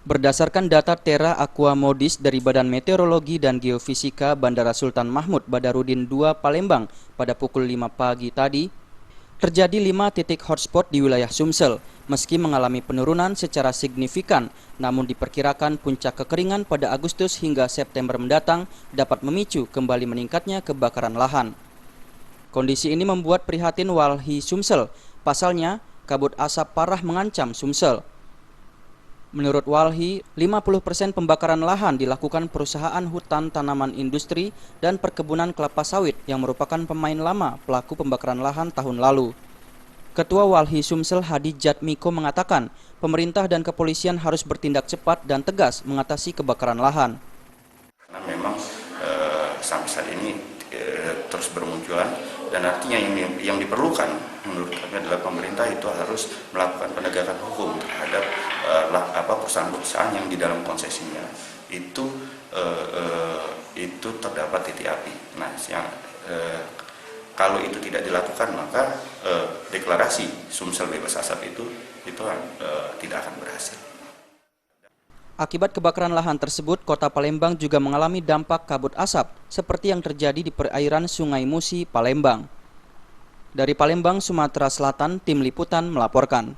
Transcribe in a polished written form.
Berdasarkan data Terra Aqua Modis dari Badan Meteorologi dan Geofisika Bandara Sultan Mahmud Badarudin II Palembang pada pukul 5 pagi tadi, terjadi 5 titik hotspot di wilayah Sumsel. Meski mengalami penurunan secara signifikan, namun diperkirakan puncak kekeringan pada Agustus hingga September mendatang dapat memicu kembali meningkatnya kebakaran lahan. Kondisi ini membuat prihatin Walhi Sumsel. Pasalnya, kabut asap parah mengancam Sumsel. Menurut Walhi, 50% pembakaran lahan dilakukan perusahaan hutan tanaman industri dan perkebunan kelapa sawit yang merupakan pemain lama pelaku pembakaran lahan tahun lalu. Ketua Walhi Sumsel Hadi Jatmiko mengatakan, pemerintah dan kepolisian harus bertindak cepat dan tegas mengatasi kebakaran lahan. Karena memang sampai saat ini terus bermunculan dan artinya yang diperlukan menurut kami adalah pemerintah itu harus melakukan penegakan hukum terhadap perusahaan-perusahaan yang di dalam konsesinya itu terdapat titik api. Nah, kalau itu tidak dilakukan maka deklarasi Sumsel bebas asap itu tidak akan berhasil. Akibat kebakaran lahan tersebut, Kota Palembang juga mengalami dampak kabut asap seperti yang terjadi di perairan Sungai Musi, Palembang. Dari Palembang, Sumatera Selatan, Tim Liputan melaporkan.